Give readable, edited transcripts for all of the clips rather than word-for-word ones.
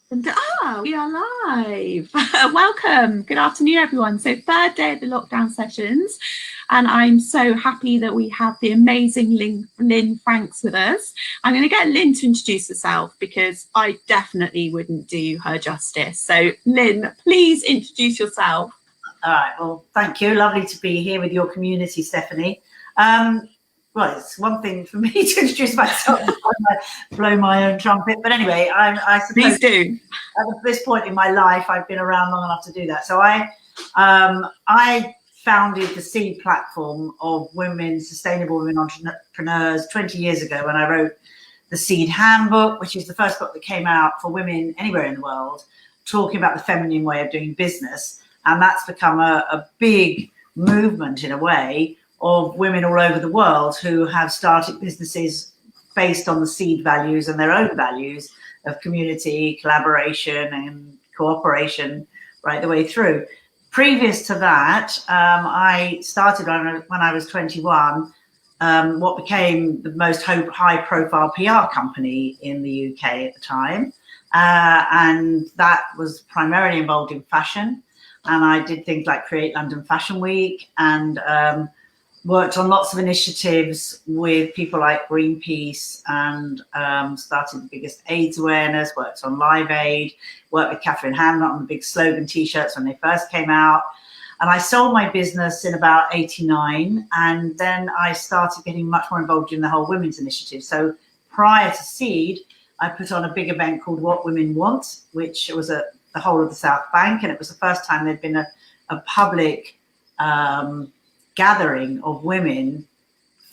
And we are live. Welcome. Good afternoon, everyone. So, third day of the lockdown sessions, and I'm so happy that we have the amazing Lynne Franks with us. I'm going to get Lynne to introduce herself because I definitely wouldn't do her justice. So, Lynne, please introduce yourself. All right. Well, thank you. Lovely to be here with your community, Stephanie. Well, it's one thing for me to introduce myself. I blow my own trumpet, but anyway, I suppose please do. At this point in my life, I've been around long enough to do that. So I founded the Seed platform of sustainable women entrepreneurs 20 years ago when I wrote the Seed Handbook, which is the first book that came out for women anywhere in the world, talking about the feminine way of doing business. And that's become a big movement in a way of women all over the world who have started businesses based on the Seed values and their own values of community, collaboration and cooperation right the way through. Previous to that, I started when I was 21, what became the most high-profile PR company in the UK at the time. And that was primarily involved in fashion. And I did things like create London Fashion Week and worked on lots of initiatives with people like Greenpeace and started the biggest AIDS awareness, worked on Live Aid, worked with Catherine Hamnett on the big slogan t-shirts when they first came out. And I sold my business in about 89. And then I started getting much more involved in the whole women's initiative. So prior to Seed, I put on a big event called What Women Want, which was at the whole of the South Bank. And it was the first time there'd been a public gathering of women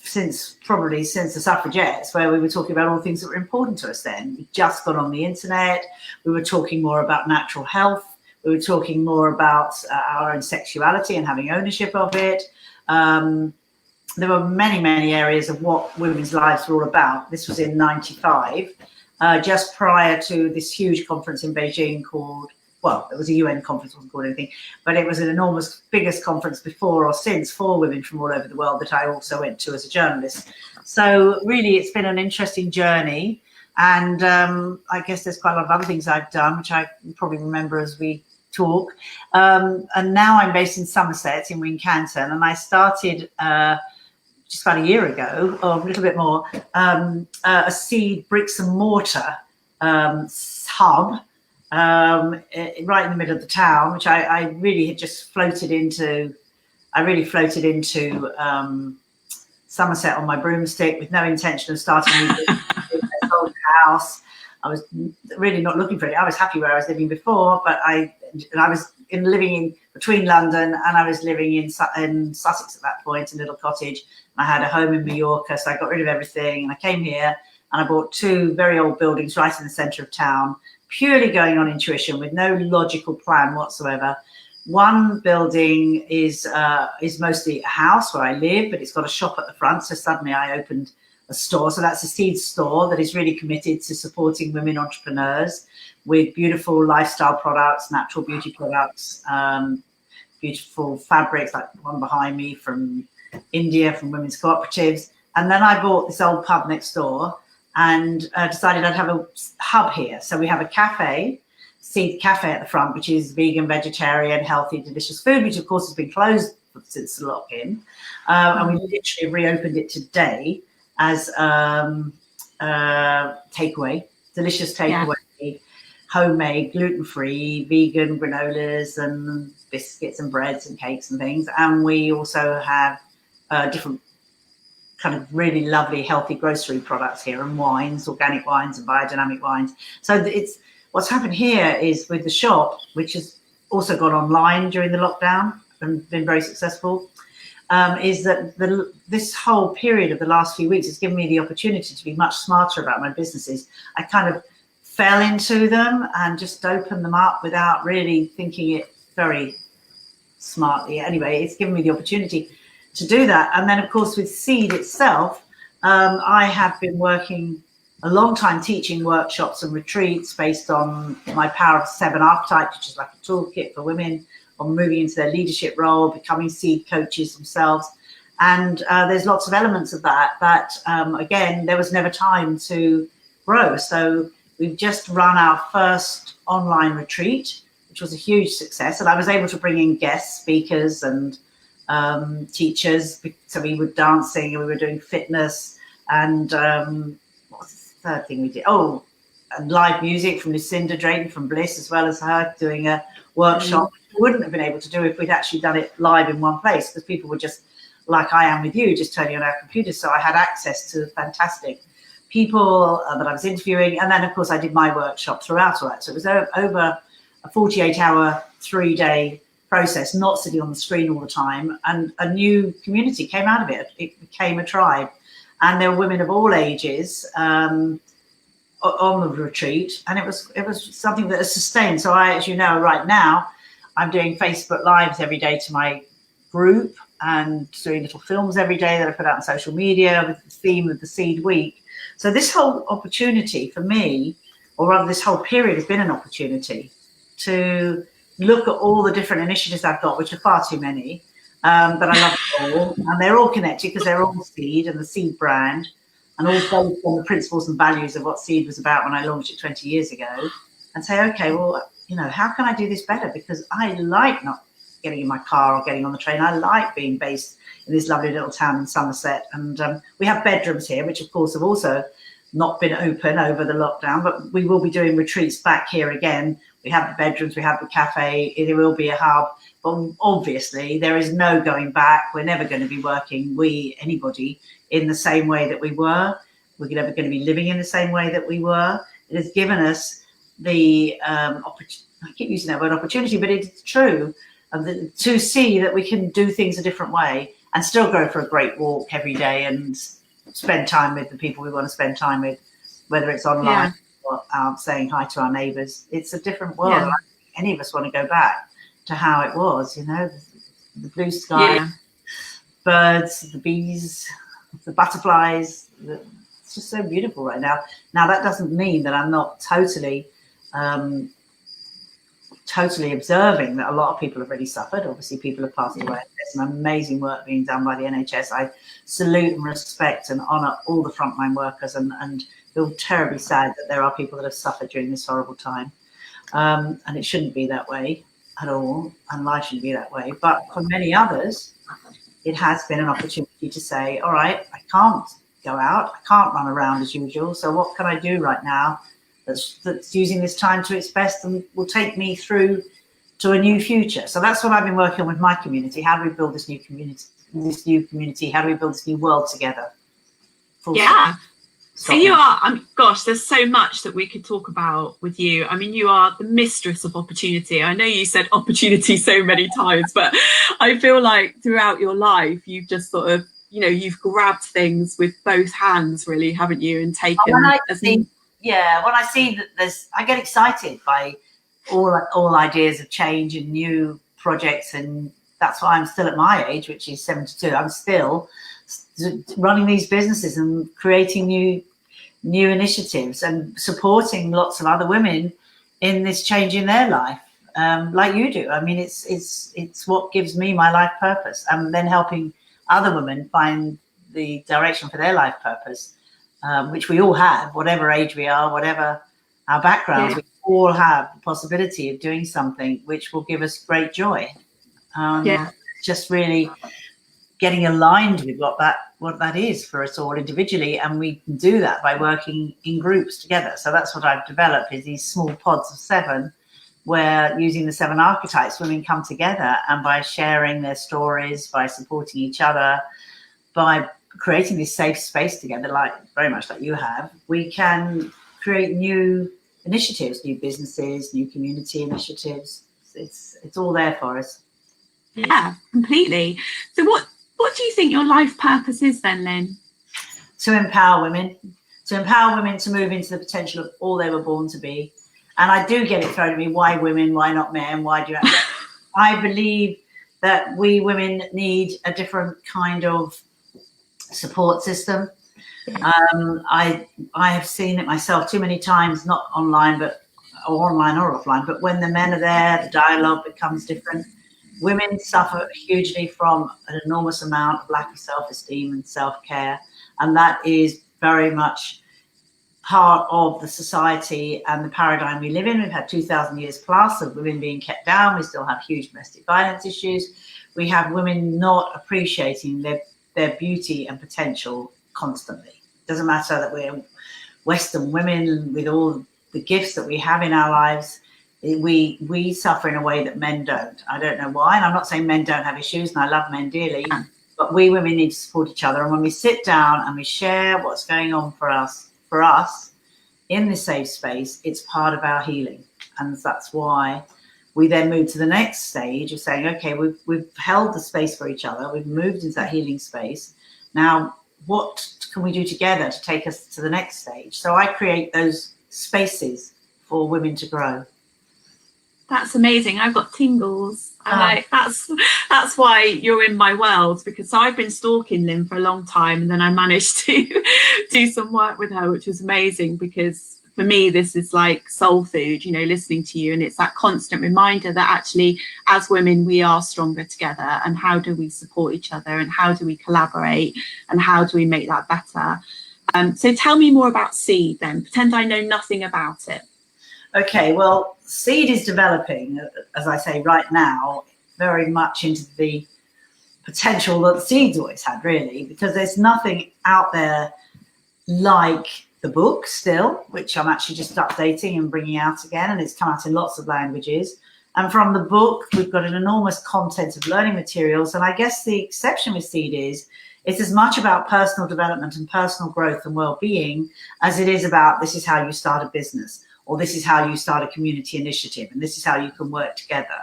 since the suffragettes, where we were talking about all things that were important to us then. We just got on the internet. We were talking more about natural health. We were talking more about our own sexuality and having ownership of it. There were many, many areas of what women's lives were all about. This was in 95, just prior to this huge conference in Beijing called, well, it was a UN conference, wasn't called anything, but it was an enormous, biggest conference before or since for women from all over the world that I also went to as a journalist. So really, it's been an interesting journey. And I guess there's quite a lot of other things I've done, which I probably remember as we talk. And now I'm based in Somerset, in Wincanton, and I started just about a year ago, or a little bit more, a Seed bricks and mortar hub, right in the middle of the town, which I really had just floated into. I really floated into Somerset on my broomstick with no intention of starting a old house. I was really not looking for it. I was happy where I was living before, but I was living in between London and I was living in Sussex at that point, a little cottage. I had a home in Mallorca, so I got rid of everything and I came here and I bought two very old buildings right in the centre of town, purely going on intuition with no logical plan whatsoever. One building is mostly a house where I live, but it's got a shop at the front. So suddenly I opened a store. So that's a Seed store that is really committed to supporting women entrepreneurs with beautiful lifestyle products, natural beauty products, beautiful fabrics like the one behind me from India, from women's cooperatives. And then I bought this old pub next door and decided I'd have a hub here. So we have a cafe, Seed Cafe at the front, which is vegan, vegetarian, healthy, delicious food, which of course has been closed since the lock-in. And we literally reopened it today as takeaway, delicious takeaway, yeah. Homemade, gluten-free, vegan granolas and biscuits and breads and cakes and things. And we also have different kind of really lovely, healthy grocery products here and wines, organic wines and biodynamic wines. So it's what's happened here is with the shop, which has also gone online during the lockdown and been very successful, is that this whole period of the last few weeks has given me the opportunity to be much smarter about my businesses. I kind of fell into them and just opened them up without really thinking it very smartly. Anyway, it's given me the opportunity to do that. And then, of course, with Seed itself, I have been working a long time teaching workshops and retreats based on my Power of 7 archetype, which is like a toolkit for women on moving into their leadership role, becoming Seed coaches themselves. And there's lots of elements of that, again, there was never time to grow. So we've just run our first online retreat, which was a huge success. And I was able to bring in guest speakers and teachers. So we were dancing and we were doing fitness and what was the third thing we did? Oh, and live music from Lucinda Drayton from Bliss, as well as her doing a workshop. We wouldn't have been able to do if we'd actually done it live in one place, because people were just like I am with you, just turning on our computers. So I had access to fantastic people that I was interviewing. And then, of course, I did my workshop throughout all that. So it was over a 48-hour, 3-day process, not sitting on the screen all the time. And a new community came out of it. It became a tribe. And there were women of all ages on the retreat. And it was something that has sustained. So I, as you know, right now, I'm doing Facebook Lives every day to my group and doing little films every day that I put out on social media with the theme of the Seed Week. So this whole opportunity for me, or rather this whole period, has been an opportunity to look at all the different initiatives I've got, which are far too many, but I love them all. And they're all connected because they're all Seed and the Seed brand, and all based on the principles and values of what Seed was about when I launched it 20 years ago. And say, okay, well, you know, how can I do this better? Because I like not getting in my car or getting on the train. I like being based in this lovely little town in Somerset. And we have bedrooms here, which of course have also not been open over the lockdown, but we will be doing retreats back here again. We have the bedrooms, we have the cafe, it will be a hub. But obviously there is no going back. We're never going to be working, anybody, in the same way that we were. We're never going to be living in the same way that we were. It has given us the, I keep using that word opportunity, but it's true, to see that we can do things a different way and still go for a great walk every day and spend time with the people we want to spend time with, whether it's online or saying hi to our neighbours. It's a different world. Yeah. Any of us want to go back to how it was, you know, the blue sky, birds, the bees, the butterflies. It's just so beautiful right now. Now, that doesn't mean that I'm not totally observing that a lot of people have already suffered. Obviously, people have passed away. There's some amazing work being done by the NHS. I salute and respect and honour all the frontline workers and feel terribly sad that there are people that have suffered during this horrible time. And it shouldn't be that way at all, and life shouldn't be that way. But for many others, it has been an opportunity to say, all right, I can't go out, I can't run around as usual, so what can I do right now that's using this time to its best and will take me through to a new future? So that's what I've been working on with my community. How do we build this new community? How do we build this new world together? So you are, gosh, there's so much that we could talk about with you. I mean, you are the mistress of opportunity. I know you said opportunity so many times, but I feel like throughout your life, you've just sort of, you know, you've grabbed things with both hands, really, haven't you? And taken. When I see that I get excited by all ideas of change and new projects, and that's why I'm still at my age, which is 72. I'm still running these businesses and creating new initiatives and supporting lots of other women in this change in their life, like you do. I mean, it's what gives me my life purpose, and then helping other women find the direction for their life purpose, which we all have, whatever age we are, whatever our backgrounds. We all have the possibility of doing something which will give us great joy. Just really getting aligned with what that is for us all individually, and we can do that by working in groups together. So that's what I've developed, is these small pods of 7, where using the 7 archetypes, women come together, and by sharing their stories, by supporting each other, by creating this safe space together, like very much like you have, we can create new initiatives, new businesses, new community initiatives. It's all there for us. Yeah, completely. So what do you think your life purpose is then, Lynne? To empower women to move into the potential of all they were born to be. And I do get it thrown at me, why women, why not men, why do you I believe that we women need a different kind of support system. I have seen it myself too many times, not online or offline, but when the men are there, the dialogue becomes different. Women suffer hugely from an enormous amount of lack of self-esteem and self-care, and that is very much part of the society and the paradigm we live in. We've had 2,000 years plus of women being kept down. We still have huge domestic violence issues. We have women not appreciating their beauty and potential constantly. It doesn't matter that we're Western women with all the gifts that we have in our lives. We suffer in a way that men don't. I don't know why, and I'm not saying men don't have issues, and I love men dearly, but we women need to support each other. And when we sit down and we share what's going on for us in this safe space, it's part of our healing. And that's why we then move to the next stage of saying, okay, we've held the space for each other, we've moved into that healing space. Now, what can we do together to take us to the next stage? So I create those spaces for women to grow. That's amazing. I've got tingles. And that's why you're in my world, because I've been stalking Lynne for a long time, and then I managed to do some work with her, which was amazing, because for me this is like soul food, you know, listening to you, and it's that constant reminder that actually as women we are stronger together, and how do we support each other, and how do we collaborate, and how do we make that better. So tell me more about Seed then. Pretend I know nothing about it. Okay, well, Seed is developing, as I say, right now, very much into the potential that Seed's always had, really, because there's nothing out there like the book still, which I'm actually just updating and bringing out again, and it's come out in lots of languages. And from the book, we've got an enormous content of learning materials, and I guess the exception with Seed is it's as much about personal development and personal growth and well-being as it is about this is how you start a business, or this is how you start a community initiative, and this is how you can work together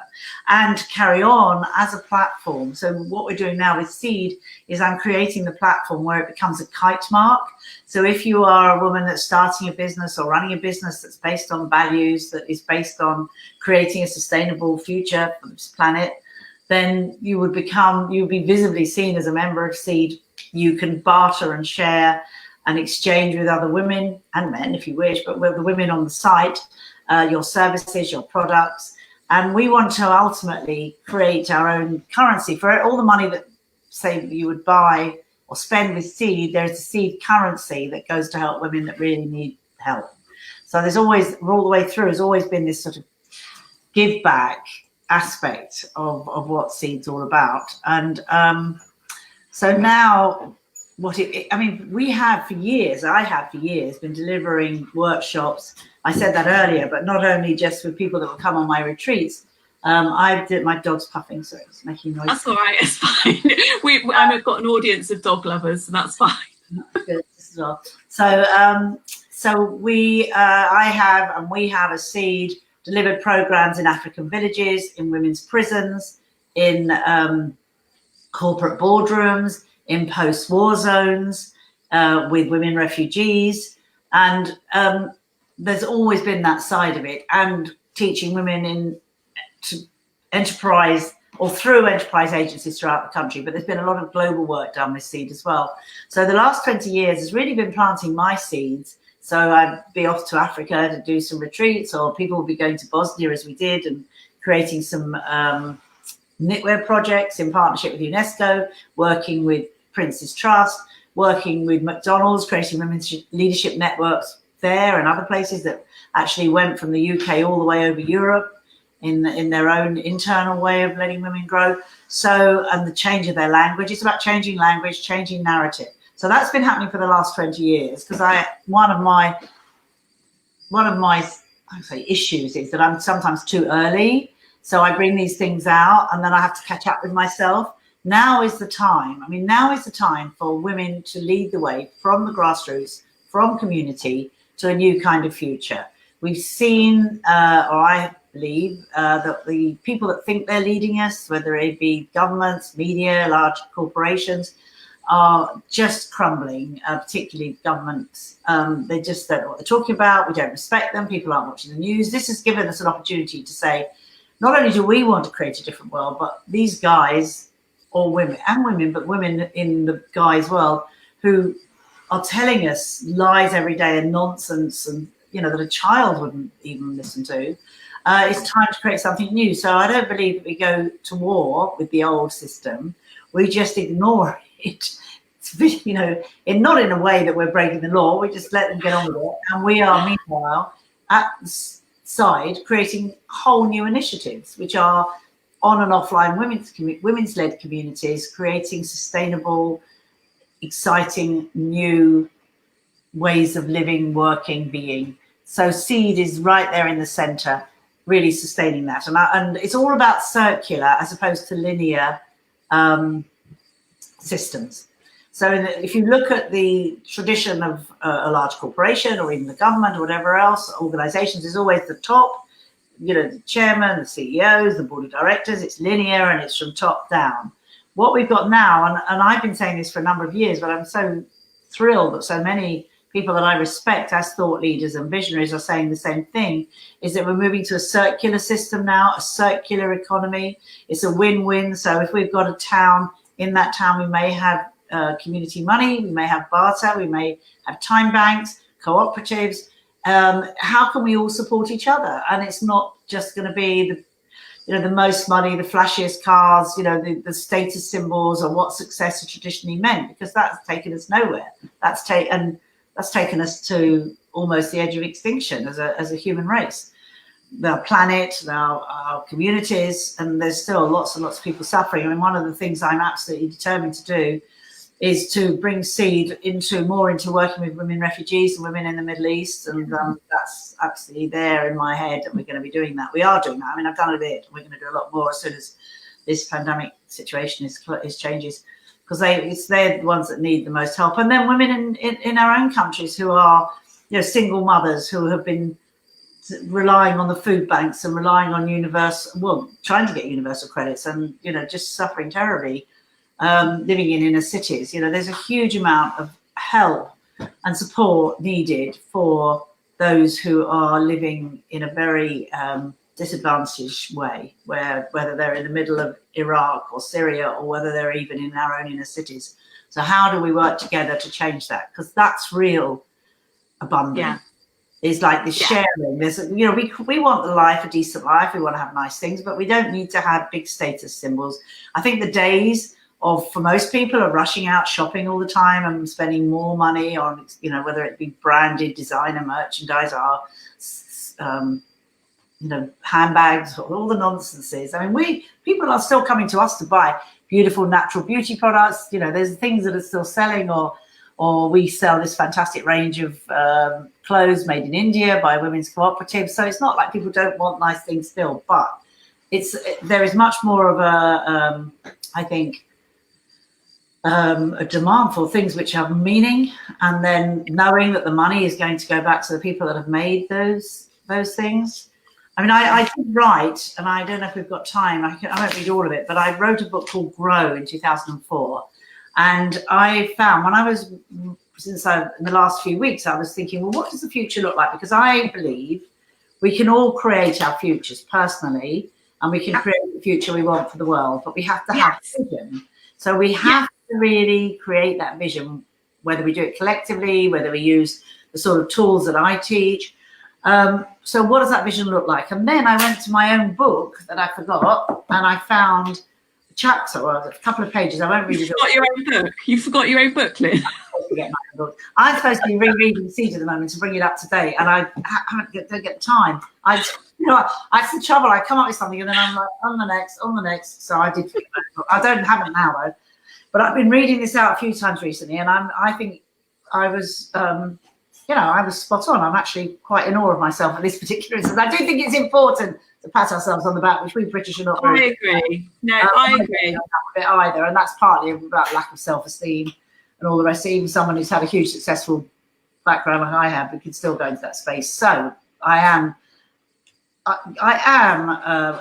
and carry on as a platform. So what we're doing now with Seed is I'm creating the platform where it becomes a kite mark. So if you are a woman that's starting a business or running a business that's based on values, that is based on creating a sustainable future for this planet, then you would be visibly seen as a member of Seed. You can barter and share and exchange with other women and men if you wish, but with the women on the site, your services, your products. And we want to ultimately create our own currency. For all the money that, say, you would buy or spend with Seed, there's a Seed currency that goes to help women that really need help. So there's always, all the way through, has always been this sort of give back aspect of what Seed's all about. And so now, we have for years, I have for years been delivering workshops. I said that earlier, but not only just with people that will come on my retreats. My dog's puffing, so it's making noise. That's all right, it's fine. I've got an audience of dog lovers, so that's fine. Good as well. So we have a Seed delivered programs in African villages, in women's prisons, in corporate boardrooms, in post-war zones, with women refugees. And there's always been that side of it, and teaching women to enterprise or through enterprise agencies throughout the country. But there's been a lot of global work done with Seed as well. So the last 20 years has really been planting my seeds. So I'd be off to Africa to do some retreats, or people will be going to Bosnia as we did, and creating some knitwear projects in partnership with UNESCO, working with Prince's Trust, working with McDonald's, creating women's leadership networks there and other places that actually went from the UK all the way over Europe in their own internal way of letting women grow. So, and the change of their language. It's about changing language, changing narrative. So that's been happening for the last 20 years, because one of my I say issues is that I'm sometimes too early. So I bring these things out and then I have to catch up with myself. Now is the time. Now is the time for women to lead the way from the grassroots, from community, to a new kind of future. We've seen, or I believe, that the people that think they're leading us, whether it be governments, media, large corporations, are just crumbling, particularly governments. They just don't know what they're talking about. We don't respect them. People aren't watching the news. This has given us an opportunity to say, not only do we want to create a different world, but these guys, or women, but women in the guys' world, who are telling us lies every day and nonsense, and that a child wouldn't even listen to. It's time to create something new. So I don't believe that we go to war with the old system. We just ignore it you know, not in a way that we're breaking the law. We just let them get on with it, and we are meanwhile at the side creating whole new initiatives, which are on and offline women's-led communities, creating sustainable, exciting new ways of living, working, being. So seed is right there in the center, really sustaining that. And it's all about circular as opposed to linear systems. So if you look at the tradition of a large corporation or even the government or whatever else, organizations, is always the top, you know, the chairman, the CEOs, the board of directors. It's linear and it's from top down. What we've got now, and I've been saying this for a number of years, but I'm so thrilled that so many people that I respect as thought leaders and visionaries are saying the same thing, is that we're moving to a circular system now, a circular economy. It's a win-win. So if we've got a town, in that town we may have community money, we may have barter, we may have time banks, cooperatives. How can we all support each other? And it's not just going to be the most money, the flashiest cars, the status symbols, or what success has traditionally meant, because that's taken us nowhere. That's taken us to almost the edge of extinction as a human race. Our planet, our communities, and there's still lots and lots of people suffering. I mean, one of the things I'm absolutely determined to do is to bring seed more into working with women refugees and women in the Middle East, and that's absolutely there in my head that we're going to be doing that. We are doing that. I mean, I've done a bit. We're going to do a lot more as soon as this pandemic situation is changes, because they're the ones that need the most help. And then women in our own countries who are, single mothers who have been relying on the food banks and relying on trying to get universal credits, and just suffering terribly. Living in inner cities, there's a huge amount of help and support needed for those who are living in a very disadvantaged way, whether they're in the middle of Iraq or Syria, or whether they're even in our own inner cities. So how do we work together to change that? Because that's real abundance. Yeah. It's like the sharing. There's, we want a decent life. We want to have nice things, but we don't need to have big status symbols. I think the days for most people are rushing out shopping all the time and spending more money on, whether it be branded designer merchandise or, handbags, or all the nonsenses. I mean, people are still coming to us to buy beautiful natural beauty products. There's things that are still selling, or we sell this fantastic range of clothes made in India by women's cooperatives. So it's not like people don't want nice things still, but there is much more of I think, a demand for things which have meaning, and then knowing that the money is going to go back to the people that have made those things. I mean, I did write, and I don't know if we've got time, I won't read all of it, but I wrote a book called Grow in 2004. And I found in the last few weeks, I was thinking, well, what does the future look like? Because I believe we can all create our futures personally, and we can create the future we want for the world, but we have to have vision. So we have to really create that vision, whether we do it collectively, whether we use the sort of tools that I teach. So what does that vision look like? And then I went to my own book that I forgot, and I found a chapter, or a couple of pages. I won't read it. You forgot your own book, Lynne. I'm supposed to be rereading Seed at the moment to bring it up to date, and I don't get the time. That's the trouble. I come up with something, and then I'm like, on the next. So I did. I don't have it now though, but I've been reading this out a few times recently, and I think I was, I was spot on. I'm actually quite in awe of myself at this particular instance. I do think it's important to pat ourselves on the back, which we British are not. I agree. I agree. Either, and that's partly about lack of self-esteem and all the rest. Even someone who's had a huge successful background like I have, we can still go into that space. So I am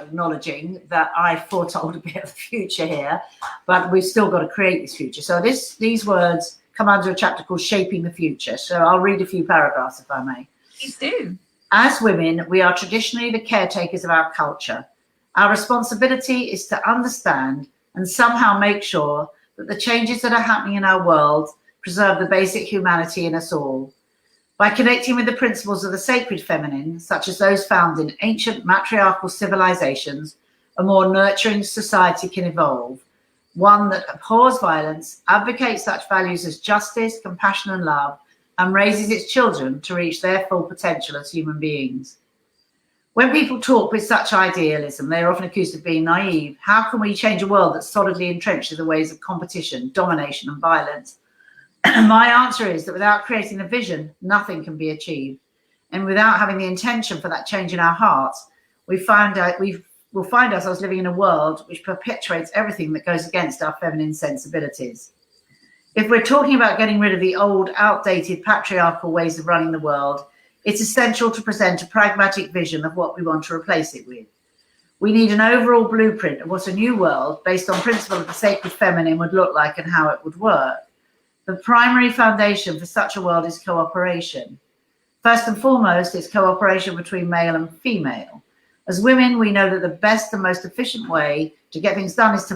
acknowledging that I foretold a bit of the future here, but we've still got to create this future. So these words come under a chapter called Shaping the Future. So I'll read a few paragraphs if I may. Please do. As women, we are traditionally the caretakers of our culture. Our responsibility is to understand and somehow make sure that the changes that are happening in our world preserve the basic humanity in us all. By connecting with the principles of the sacred feminine, such as those found in ancient matriarchal civilizations, a more nurturing society can evolve. one that abhors violence, advocates such values as justice, compassion, and love, and raises its children to reach their full potential as human beings. When people talk with such idealism, they are often accused of being naive. How can we change a world that's solidly entrenched in the ways of competition, domination, and violence? My answer is that without creating a vision, nothing can be achieved. And without having the intention for that change in our hearts, we will find ourselves living in a world which perpetuates everything that goes against our feminine sensibilities. If we're talking about getting rid of the old, outdated, patriarchal ways of running the world, it's essential to present a pragmatic vision of what we want to replace it with. We need an overall blueprint of what a new world, based on principle of the sacred feminine, would look like and how it would work. The primary foundation for such a world is cooperation. First and foremost, it's cooperation between male and female. As women, we know that the best and most efficient way to get things done is to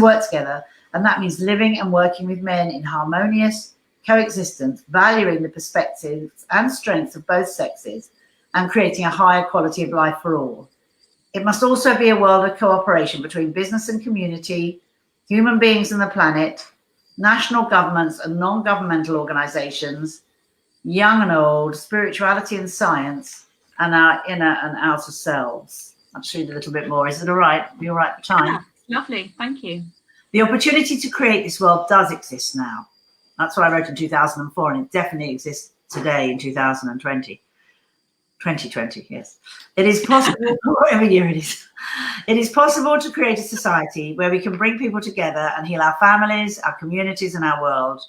work together, and that means living and working with men in harmonious coexistence, valuing the perspectives and strengths of both sexes, and creating a higher quality of life for all. It must also be a world of cooperation between business and community, human beings and the planet, national governments and non-governmental organizations, young and old, spirituality and science, and our inner and outer selves. I'll just read a little bit more. Is it all right? Be all right for time? Yeah, lovely. Thank you. The opportunity to create this world does exist now. That's what I wrote in 2004, and it definitely exists today in 2020. 2020, yes. It is possible, whatever year it is. It is possible to create a society where we can bring people together and heal our families, our communities, and our world.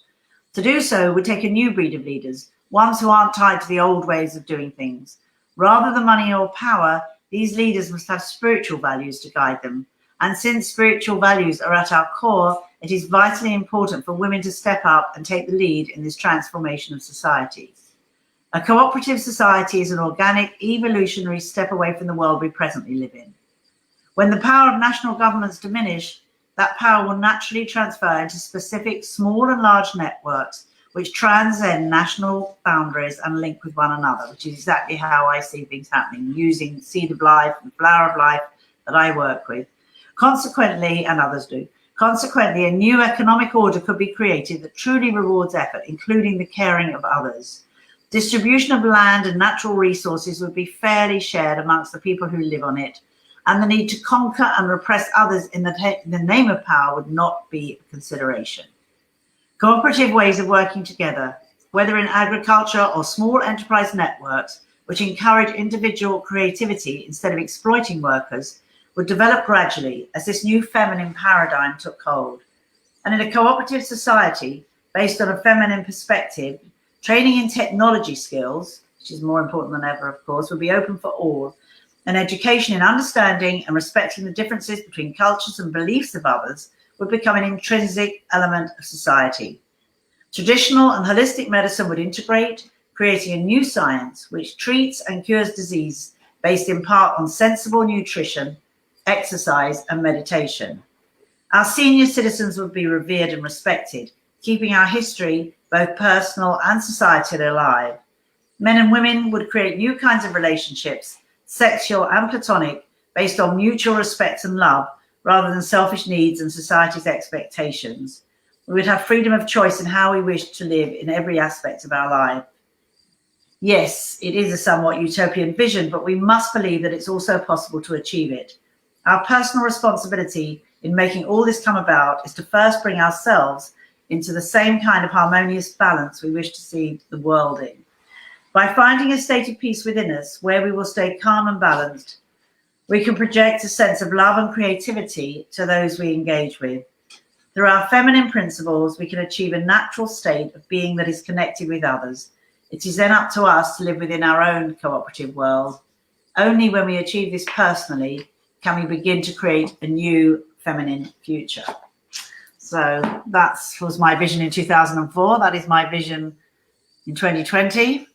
To do so, we take a new breed of leaders, ones who aren't tied to the old ways of doing things. Rather than money or power, these leaders must have spiritual values to guide them. And since spiritual values are at our core, it is vitally important for women to step up and take the lead in this transformation of society. A cooperative society is an organic, evolutionary step away from the world we presently live in. When the power of national governments diminish, that power will naturally transfer into specific small and large networks which transcend national boundaries and link with one another, which is exactly how I see things happening, using Seed of Life and Flower of Life that I work with. Consequently, and others do, consequently, a new economic order could be created that truly rewards effort, including the caring of others. Distribution of land and natural resources would be fairly shared amongst the people who live on it, and the need to conquer and repress others in the name of power would not be a consideration. Cooperative ways of working together, whether in agriculture or small enterprise networks, which encourage individual creativity instead of exploiting workers, would develop gradually as this new feminine paradigm took hold. And in a cooperative society, based on a feminine perspective, training in technology skills, which is more important than ever, of course, would be open for all, and education in understanding and respecting the differences between cultures and beliefs of others would become an intrinsic element of society. Traditional and holistic medicine would integrate, creating a new science which treats and cures disease based in part on sensible nutrition, exercise, and meditation. Our senior citizens would be revered and respected, keeping our history, both personal and societal, alive. Men and women would create new kinds of relationships, sexual and platonic, based on mutual respect and love, rather than selfish needs and society's expectations. We would have freedom of choice in how we wish to live in every aspect of our life. Yes, it is a somewhat utopian vision, but we must believe that it's also possible to achieve it. Our personal responsibility in making all this come about is to first bring ourselves into the same kind of harmonious balance we wish to see the world in. By finding a state of peace within us, where we will stay calm and balanced, we can project a sense of love and creativity to those we engage with. Through our feminine principles, we can achieve a natural state of being that is connected with others. It is then up to us to live within our own cooperative world. Only when we achieve this personally can we begin to create a new feminine future. So that was my vision in 2004. That is my vision in 2020.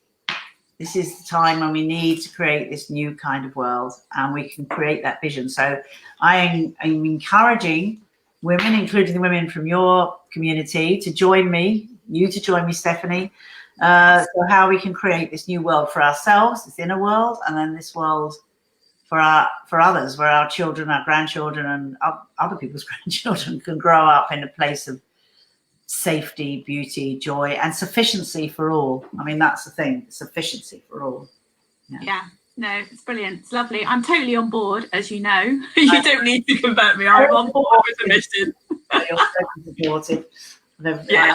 This is the time when we need to create this new kind of world, and we can create that vision. So I'm encouraging women, including the women from your community, to join me, you to join me, Stephanie, so how we can create this new world for ourselves, this inner world, and then this world for others, where our children, our grandchildren, and other people's grandchildren can grow up in a place of safety, beauty, joy, and sufficiency for all. I mean, that's the thing, sufficiency for all. Yeah. No, it's brilliant. It's lovely. I'm totally on board, as you know. You don't need to convert me. I'm on board with the mission. You're so supportive. Yeah.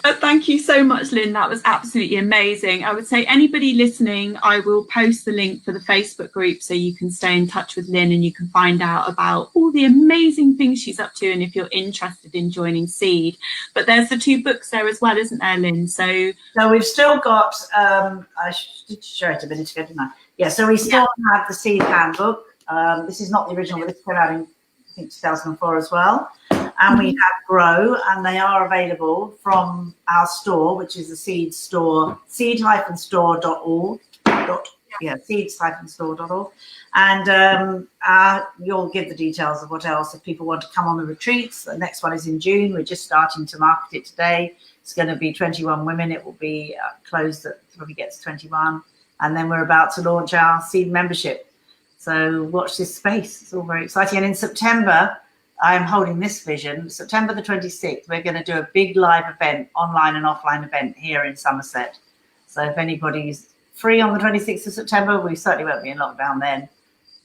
Thank you so much, Lynne. That was absolutely amazing. I would say anybody listening, I will post the link for the Facebook group so you can stay in touch with Lynne and you can find out about all the amazing things she's up to, and if you're interested in joining Seed. But there's the 2 books there as well, isn't there, Lynne? So we've still got, I did show it a minute ago, didn't I? Yeah, so we still have the Seed handbook. This is not the original, but this came out in, I think, 2004 as well. And we have Grow, and they are available from our store, which is the Seed store, seed-store.org. Seeds-store.org. And you'll give the details of what else if people want to come on the retreats. The next one is in June. We're just starting to market it today. It's going to be 21 women. It will be closed at probably gets 21. And then we're about to launch our Seed membership. So watch this space. It's all very exciting. And in September, I'm holding this vision. September the 26th, we're going to do a big live event, online and offline event here in Somerset. So if anybody's free on the 26th of September, we certainly won't be in lockdown then.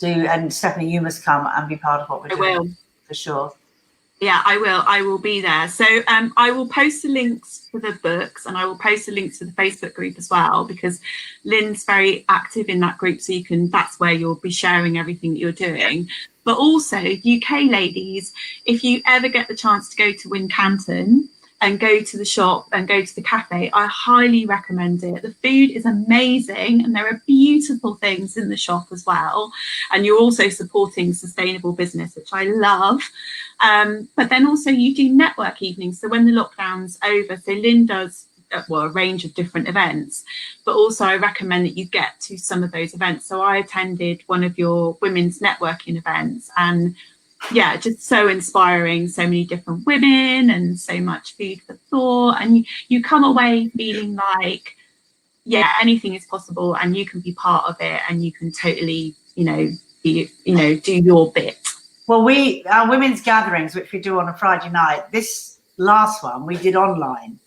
And Stephanie, you must come and be part of what we're doing. I will. For sure. Yeah, I will. I will be there. So I will post the links for the books, and I will post the links to the Facebook group as well, because Lynne's very active in that group. So that's where you'll be sharing everything that you're doing. But also, UK ladies, if you ever get the chance to go to Wincanton and go to the shop and go to the cafe, I highly recommend it. The food is amazing and there are beautiful things in the shop as well. And you're also supporting sustainable business, which I love. But then also you do network evenings. So when the lockdown's over, so Lynne does a range of different events, but also I recommend that you get to some of those events. So I attended one of your women's networking events, and yeah, just so inspiring, so many different women and so much food for thought, and you come away feeling like, yeah, anything is possible and you can be part of it and you can totally, do your bit. Well, our women's gatherings, which we do on a Friday night, this last one we did online.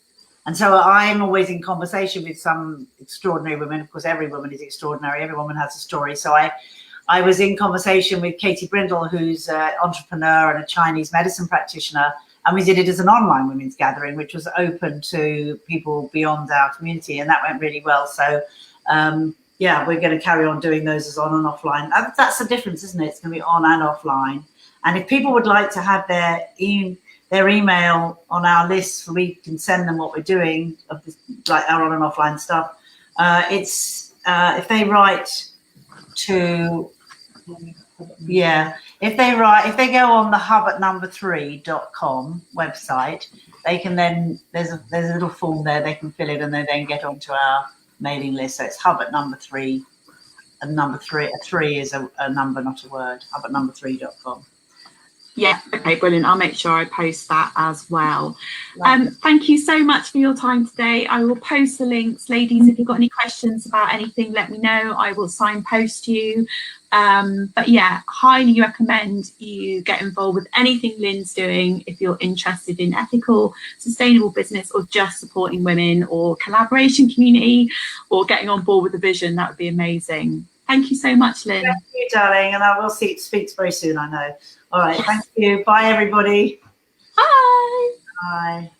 And so I'm always in conversation with some extraordinary women. Of course, every woman is extraordinary. Every woman has a story. So I was in conversation with Katie Brindle, who's an entrepreneur and a Chinese medicine practitioner. And we did it as an online women's gathering, which was open to people beyond our community. And that went really well. So, we're going to carry on doing those as on and offline. That's the difference, isn't it? It's going to be on and offline. And if people would like to have their email on our list, so we can send them what we're doing of this, like our on and offline stuff. It's if they write to, if they go on the hub@number3.com website, they can then there's a little form there they can fill in, and they then get onto our mailing list. So it's hub@number3, and number three, a 3 is a number, not a word. hub@number3.com. Yeah, okay, brilliant. I'll make sure I post that as well. Thank you so much for your time today. I will post the links. Ladies, if you've got any questions about anything, let me know. I will signpost you. But yeah, highly recommend you get involved with anything Lynne's doing if you're interested in ethical, sustainable business, or just supporting women, or collaboration community, or getting on board with the vision. That would be amazing. Thank you so much, Lynne. Thank you, darling. And I will speak very soon, I know. All right. Thank you. Bye, everybody. Bye. Bye.